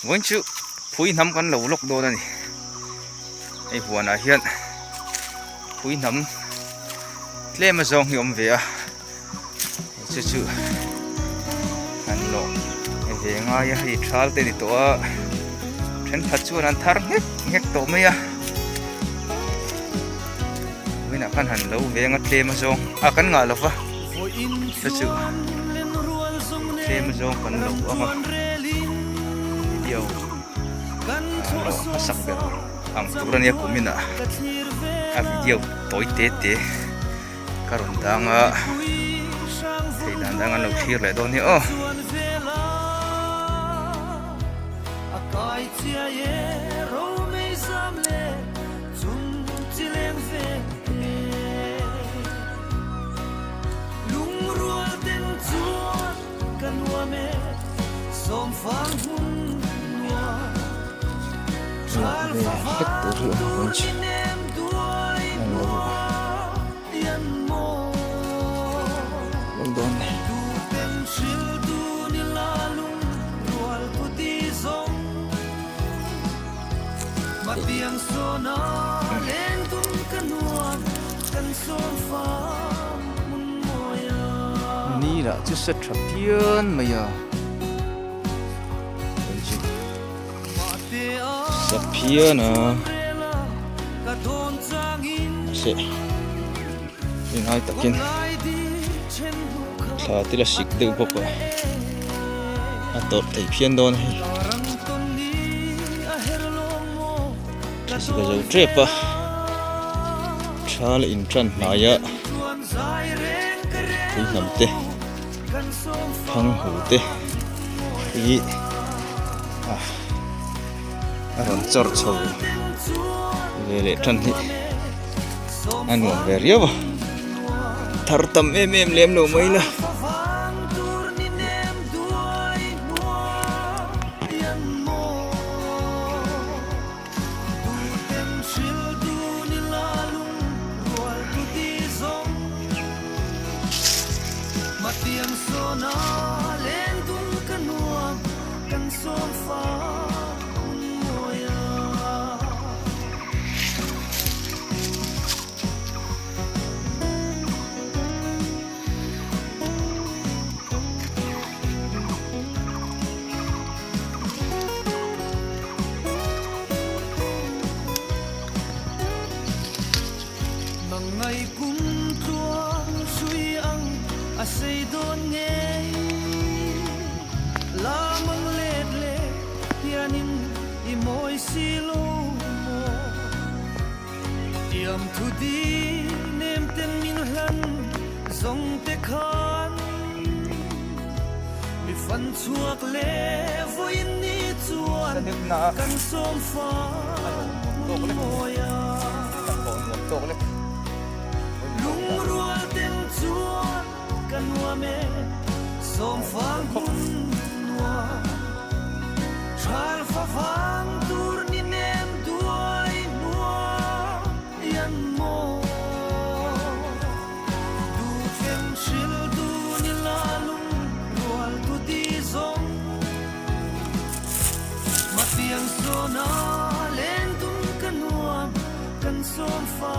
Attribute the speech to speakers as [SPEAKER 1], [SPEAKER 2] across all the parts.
[SPEAKER 1] muốn chịu phui nắm con lẩu lộc đồ này ai buồn à hiện phui nắm lên mà dòng nhom về chịu chịu ăn lẩu về ngay thì trál tới đi tổ trên phát chuan ăn thar ngek tổ mấy với nãy khăn hẳn lâu về ngay lên mà dòng khăn ngả lộc chịu chịu lên mà dòng khăn lẩu mà điều sắc bén ang turan ya kumina video toy te karon danga thei dan danga lo thir le do ni o akai chia ye ro me sam le chung chi leng ve lung rual ten chuan kan wa me som phang hun hết tổ rượu con chị ăn lâu đón này ni đã chứ rất thật tiên mà giờ sapia na se ingai takin thla tila sik de bok a tot thei phian don hi sika zo trepa thal in tran hmaya pui nam te phang hu te i aron chor chho le than hi an ngom ver yo thar tam em lem lo mai la
[SPEAKER 2] ngày cung tuang suy ang asay don nghe la mang led le yanin imoy silo mo yam thu di nem ten min hlan zong te khan mi fan chuak le voin ni chuan kan som fa moya lung rual ten chuan kan wa me som phang hun wa chal fa phang tur ni nem duai mua yan mo du chen shil du ni la lung rual tu di zong matiang sona len tum kan wa kan som fa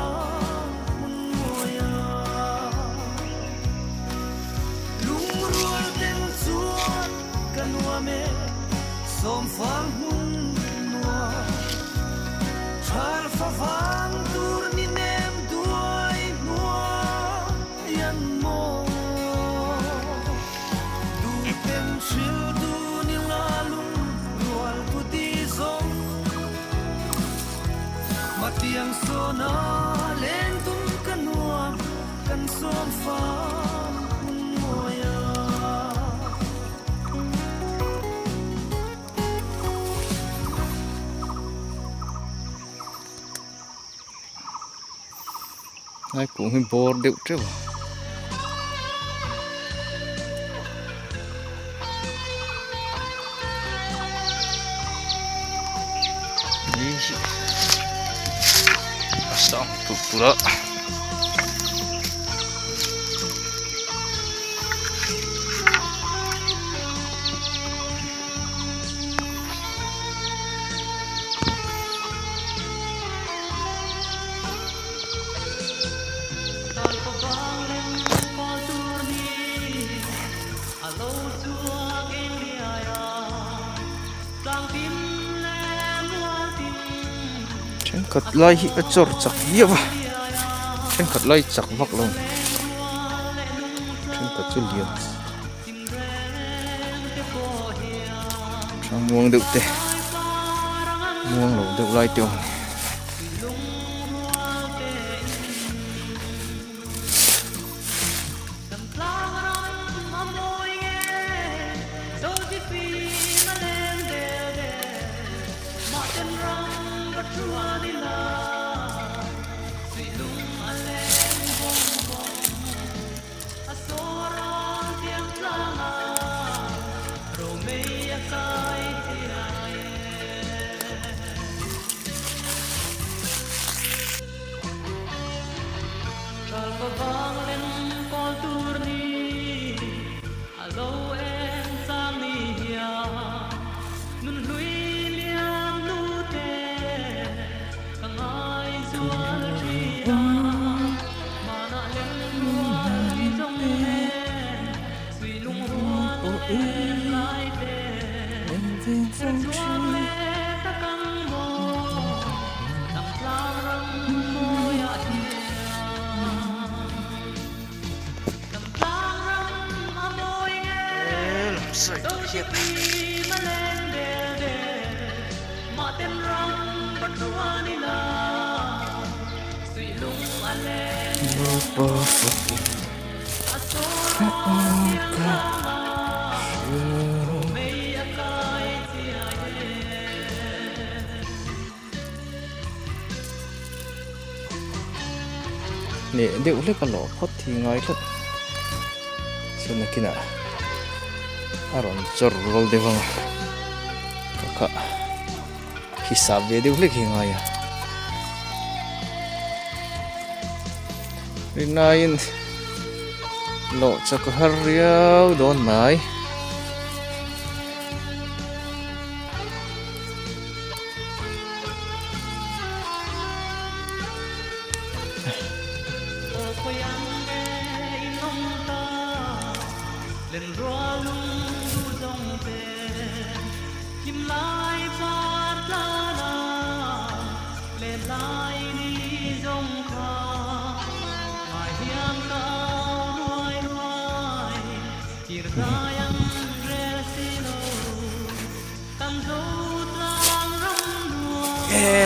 [SPEAKER 2] som phang hun noa chal fa phang tur ni nem duai mua yan mo du tem shil du ni la lung dual tu di zong matiang sona len tum kan nuam kan som phang hun moya
[SPEAKER 1] ai cũng hơi bor điệu chứ đi xong tụt đó Chen khát lai hi achor chak hiệp à. Chen khát lai chak vak luôn. Chen khát chu liam. Trang muang được tê. Muang lẩu được lai tiêu. Sợi hiệp nè điệu lấy cái lọ phốt thì ngay thật xem là kia nào aron chorrol de bang kaka hisab de ulik hinga ya rinain lo chak hariau don mai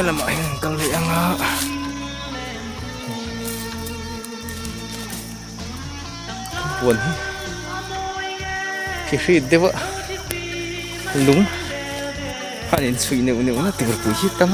[SPEAKER 1] làm mọi người cần lẽ ngờ buồn khi đấy vợ đúng hắn đến suy nếu nó từ buổi hít tâm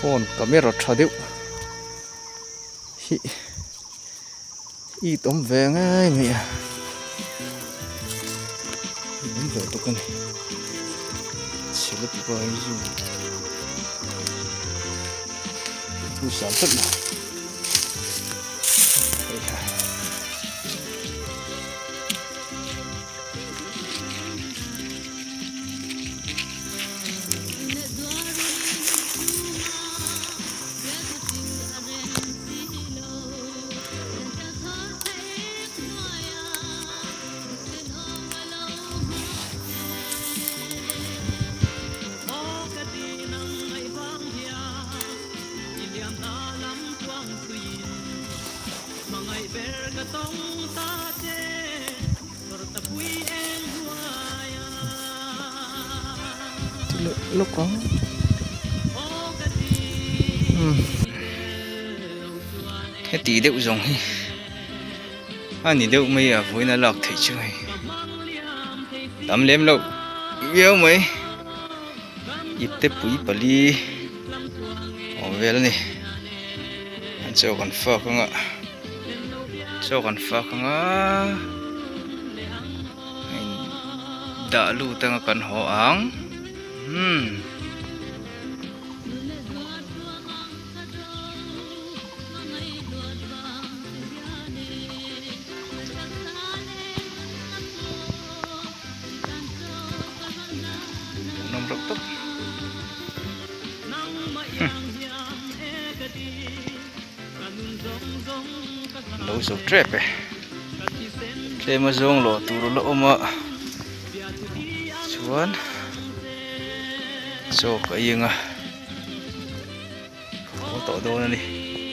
[SPEAKER 1] phone camera thadiu hi tóm về ngay mẹ đến giờ tôi cần chỉ là vài dù tôi sản xuất mà lúc có thế tí đệu giống anh nhìn đệu mây à với nó lọc thấy chưa tắm lem lâu yêu mấy ít tép bụi bali ở về đó nè anh cho con phơ không ạ cho con phơ không á đã lưu tăng con họ áng nông rốc tốc lối sụp trẹp ấy trẹp mà dùng lỗ tủ lỗ mà chuan so cái gì à có tổ đô này đi